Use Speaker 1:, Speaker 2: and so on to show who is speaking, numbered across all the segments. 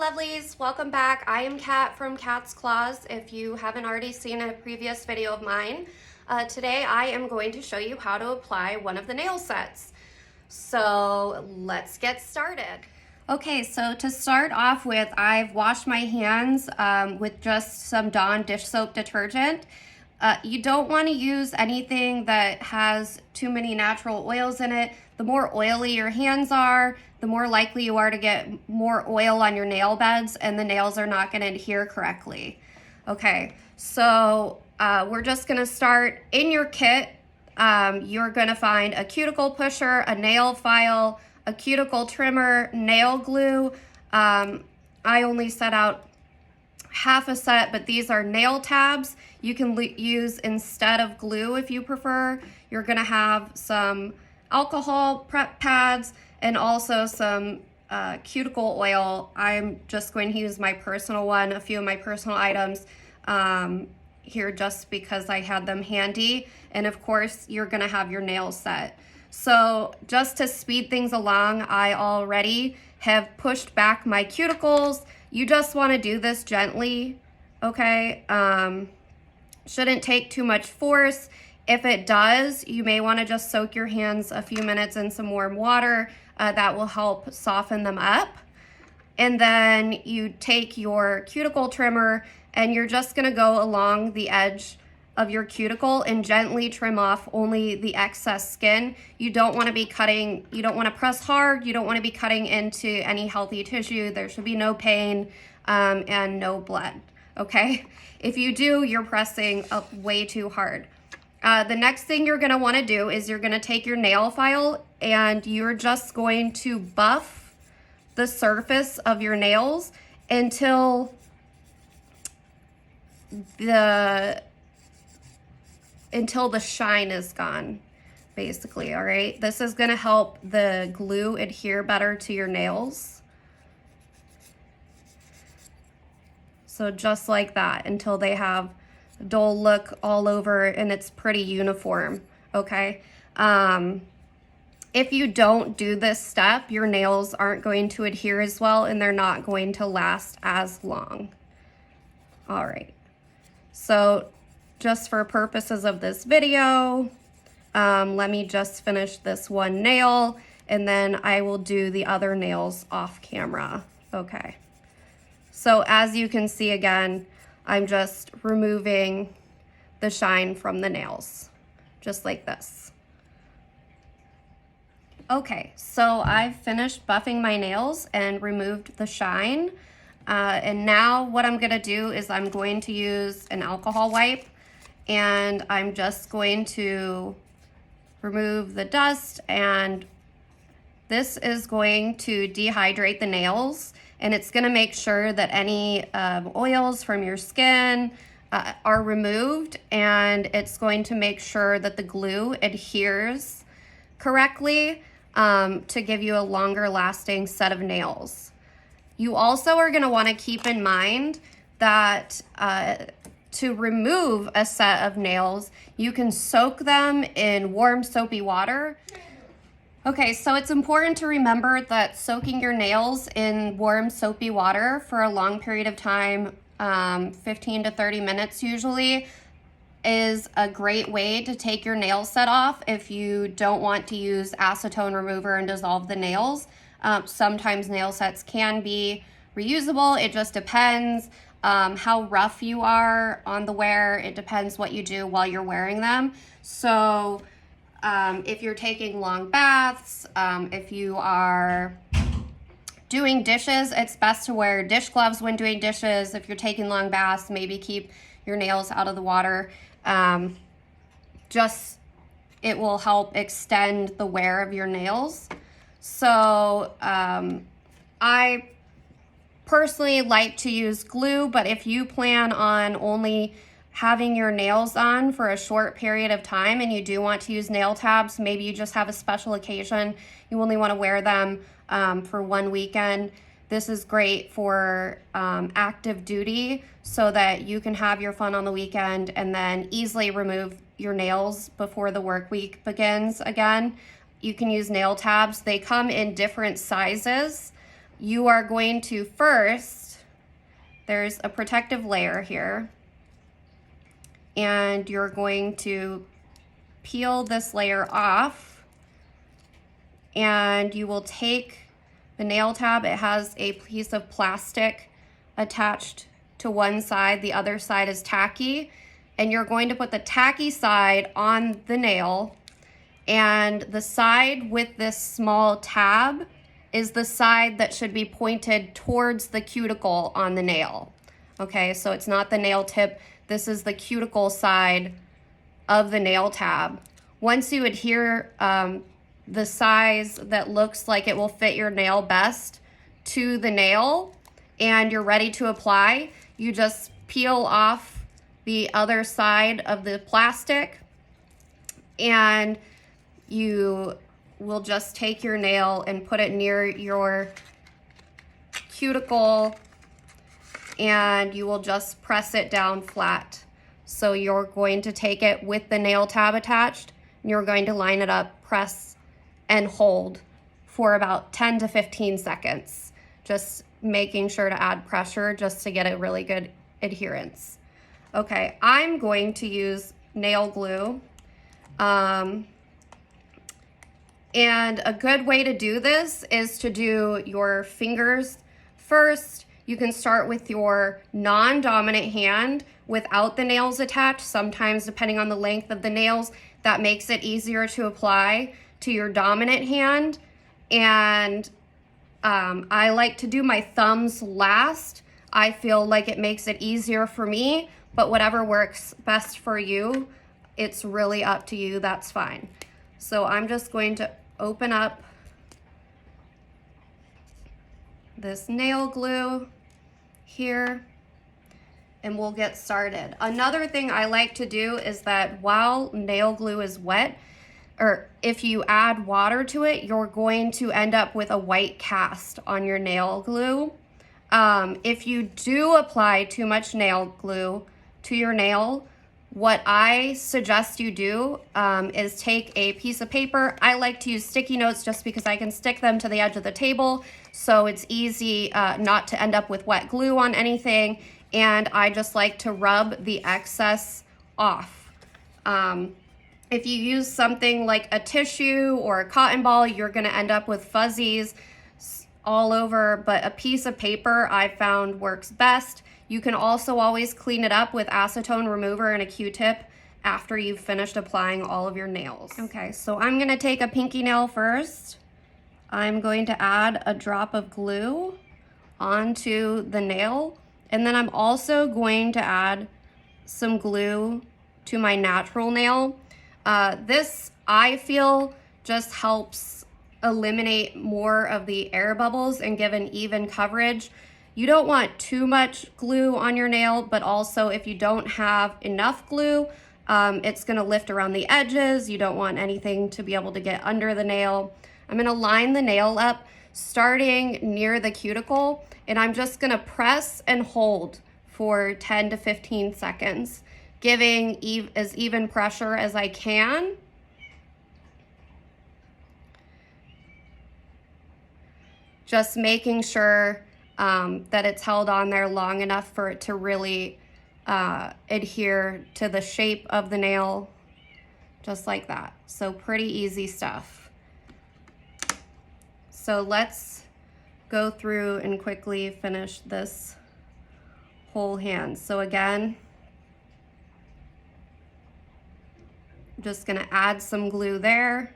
Speaker 1: lovelies, welcome back. I am Kat from Kat's Claws. If you haven't already seen a previous video of mine, today I am going to show you how to apply one of the nail sets. So let's get started. Okay, so to start off with, I've washed my hands with just some Dawn dish soap detergent. You don't want to use anything that has too many natural oils in it. The more oily your hands are, the more likely you are to get more oil on your nail beds and the nails are not going to adhere correctly. Okay, so we're just going to start in your kit. You're going to find a cuticle pusher, a nail file, a cuticle trimmer, nail glue. I only set out half a set, but these are nail tabs you can use instead of glue if you prefer. You're going to have some alcohol prep pads and also some cuticle oil. I'm just going to use my personal one, a few of my personal items here just because I had them handy. And of course, you're going to have your nails set. So just to speed things along, I already have pushed back my cuticles. You just want to do this gently, okay? Shouldn't take too much force. If it does, you may want to just soak your hands a few minutes in some warm water. That will help soften them up. And then you take your cuticle trimmer and you're just going to go along the edge of your cuticle and gently trim off only the excess skin. You don't want to be cutting, you don't want to press hard, you don't want to be cutting into any healthy tissue. There should be no pain and no blood, okay? If you do, you're pressing up way too hard. The next thing you're going to want to do is you're going to take your nail file and you're just going to buff the surface of your nails until the shine is gone, basically, all right? This is going to help the glue adhere better to your nails. So just like that, until they have a dull look all over and it's pretty uniform, okay? If you don't do this step, your nails aren't going to adhere as well and they're not going to last as long. All right, so just for purposes of this video, let me just finish this one nail and then I will do the other nails off camera. Okay. So as you can see again, I'm just removing the shine from the nails, just like this. Okay, so I've finished buffing my nails and removed the shine. And now what I'm gonna do is I'm going to use an alcohol wipe and I'm just going to remove the dust, and this is going to dehydrate the nails and it's going to make sure that any oils from your skin are removed, and it's going to make sure that the glue adheres correctly to give you a longer lasting set of nails. You also are going to want to keep in mind that to remove a set of nails, you can soak them in warm soapy water. Okay, so it's important to remember that soaking your nails in warm soapy water for a long period of time, 15 to 30 minutes usually, is a great way to take your nail set off if you don't want to use acetone remover and dissolve the nails. Sometimes nail sets can be reusable. It just depends how rough you are on the wear. It depends what you do while you're wearing them. So if you're taking long baths, if you are doing dishes, it's best to wear dish gloves when doing dishes. If you're taking long baths, maybe keep your nails out of the water. It will help extend the wear of your nails. So I personally like to use glue, but if you plan on only having your nails on for a short period of time and you do want to use nail tabs, maybe you just have a special occasion, you only want to wear them for one weekend, this is great for active duty so that you can have your fun on the weekend and then easily remove your nails before the work week begins again. You can use nail tabs. They come in different sizes. you are going to first, there's a protective layer here, and you're going to peel this layer off, and you will take the nail tab. It has a piece of plastic attached to one side, the other side is tacky, and you're going to put the tacky side on the nail, and the side with this small tab is the side that should be pointed towards the cuticle on the nail. Okay, so it's not the nail tip, this is the cuticle side of the nail tab. Once you adhere the size that looks like it will fit your nail best to the nail and you're ready to apply, you just peel off the other side of the plastic, and you will just take your nail and put it near your cuticle, and you will just press it down flat. So you're going to take it with the nail tab attached, and you're going to line it up, press and hold for about 10 to 15 seconds, just making sure to add pressure just to get a really good adherence. Okay, I'm going to use nail glue. And a good way to do this is to do your fingers first. You can start with your non-dominant hand without the nails attached. Sometimes, depending on the length of the nails, that makes it easier to apply to your dominant hand. And I like to do my thumbs last. I feel like it makes it easier for me, but whatever works best for you, it's really up to you, that's fine. So I'm just going to open up this nail glue here, and we'll get started. Another thing I like to do is that while nail glue is wet, or if you add water to it, you're going to end up with a white cast on your nail glue. If you do apply too much nail glue to your nail, what I suggest you do is take a piece of paper. I like to use sticky notes just because I can stick them to the edge of the table, so it's easy not to end up with wet glue on anything, and I just like to rub the excess off. If you use something like a tissue or a cotton ball, you're gonna end up with fuzzies all over, but a piece of paper I found works best. You can also always clean it up with acetone remover and a Q-tip after you've finished applying all of your nails. Okay, so I'm gonna take a pinky nail first. I'm going to add a drop of glue onto the nail, and then I'm also going to add some glue to my natural nail. This, I feel, just helps eliminate more of the air bubbles and give an even coverage. You don't want too much glue on your nail, but also if you don't have enough glue, it's gonna lift around the edges. You don't want anything to be able to get under the nail. I'm gonna line the nail up starting near the cuticle, and I'm just gonna press and hold for 10 to 15 seconds, giving as even pressure as I can. Just making sure that it's held on there long enough for it to really adhere to the shape of the nail, just like that. So pretty easy stuff. So let's go through and quickly finish this whole hand. So again, I'm just gonna add some glue there,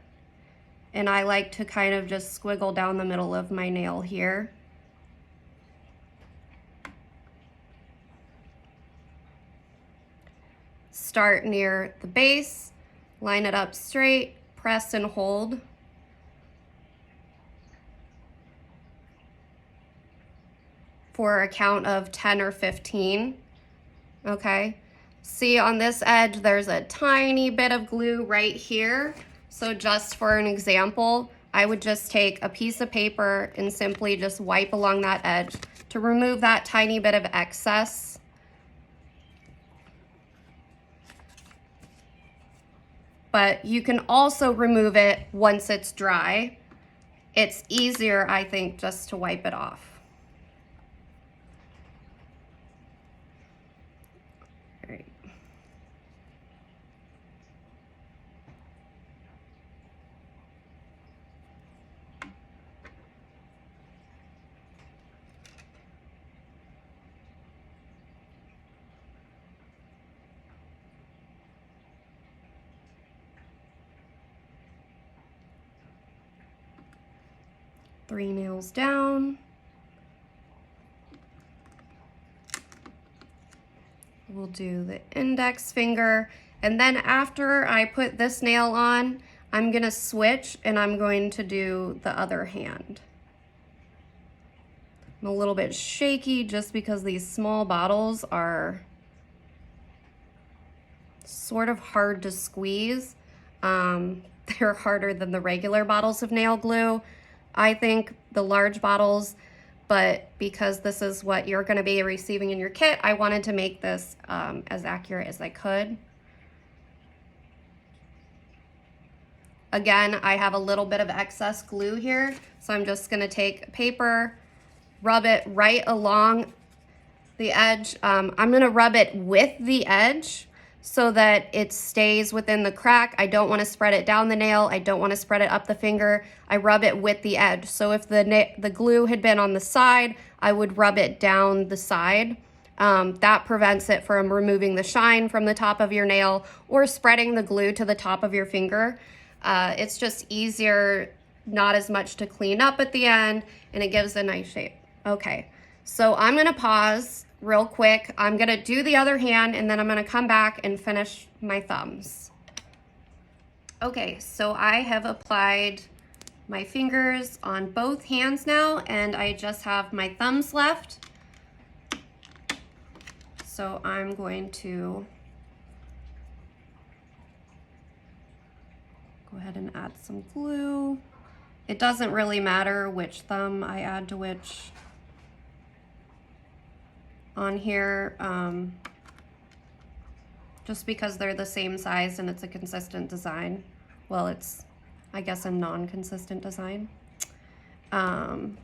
Speaker 1: and I like to kind of just squiggle down the middle of my nail here. Start near the base, line it up straight, press and hold. For a count of 10 or 15, okay? See on this edge, there's a tiny bit of glue right here. So just for an example, I would just take a piece of paper and simply just wipe along that edge to remove that tiny bit of excess. But you can also remove it once it's dry. it's easier, I think, just to wipe it off. All right. Three nails down. We'll do the index finger, and then after I put this nail on, I'm gonna switch and I'm going to do the other hand. I'm a little bit shaky just because these small bottles are sort of hard to squeeze. They're harder than the regular bottles of nail glue. I think the large bottles, but because this is what you're going to be receiving in your kit, I wanted to make this as accurate as I could. Again, I have a little bit of excess glue here, so I'm just going to take paper, rub it right along the edge. I'm going to rub it with the edge so that it stays within the crack. I don't want to spread it down the nail. I don't want to spread it up the finger. I rub it with the edge. So if the glue had been on the side, I would rub it down the side. That prevents it from removing the shine from the top of your nail or spreading the glue to the top of your finger. It's just easier, not as much to clean up at the end, and it gives a nice shape. Okay, so I'm gonna pause real quick. I'm gonna do the other hand, and then I'm gonna come back and finish my thumbs. Okay, so I have applied my fingers on both hands now, and I just have my thumbs left. So I'm going to go ahead and add some glue. It doesn't really matter which thumb I add to which on here, just because they're the same size and it's a consistent design. Well, it's, I guess, a non-consistent design. I'm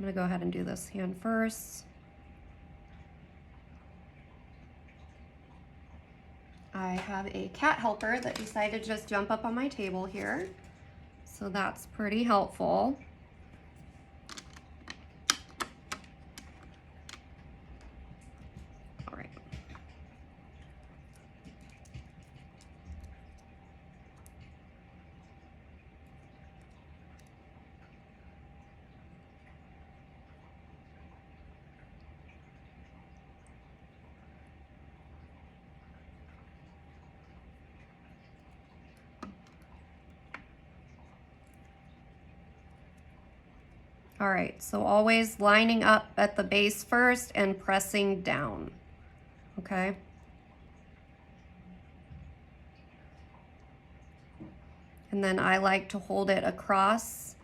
Speaker 1: gonna go ahead and do this hand first. I have a cat helper that decided to just jump up on my table here, so that's pretty helpful. All right. All right, so always lining up at the base first and pressing down, okay? And then I like to hold it across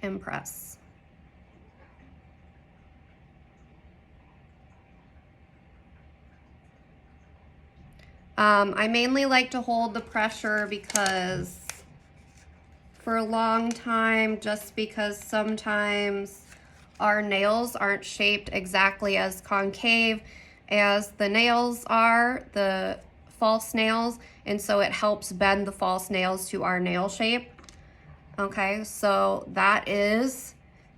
Speaker 1: and press. I mainly like to hold the pressure because for a long time, just because sometimes our nails aren't shaped exactly as concave as the nails are, the false nails, and so it helps bend the false nails to our nail shape. Okay, so that is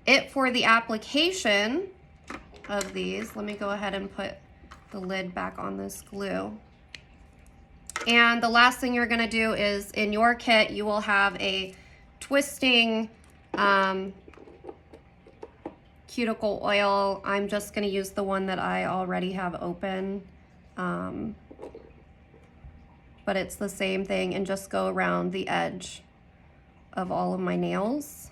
Speaker 1: it for the application of these. Let me go ahead and put the lid back on this glue. And the last thing you're gonna do is, in your kit, you will have a twisting cuticle oil. I'm just gonna use the one that I already have open. But it's the same thing, and just go around the edge of all of my nails.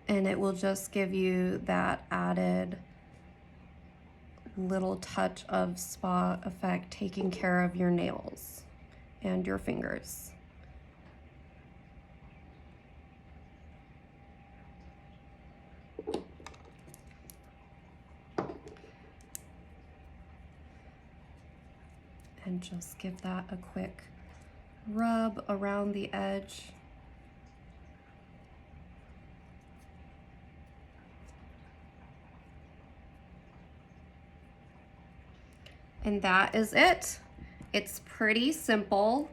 Speaker 1: And it will just give you that added little touch of spa effect, taking care of your nails and your fingers. and just give that a quick rub around the edge. And that is it. It's pretty simple.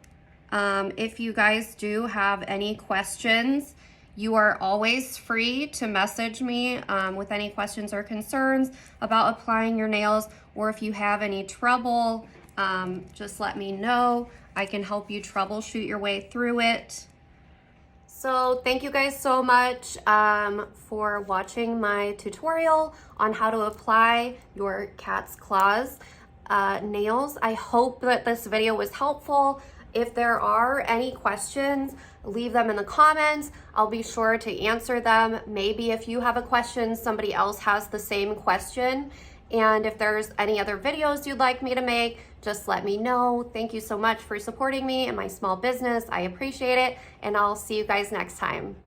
Speaker 1: If you guys do have any questions, you are always free to message me with any questions or concerns about applying your nails, or if you have any trouble, just let me know. I can help you troubleshoot your way through it. So thank you guys so much for watching my tutorial on how to apply your cat's claws nails. I hope that this video was helpful. If there are any questions, leave them in the comments. I'll be sure to answer them. Maybe if you have a question, somebody else has the same question. And if there's any other videos you'd like me to make, just let me know. Thank you so much for supporting me and my small business. I appreciate it, and I'll see you guys next time.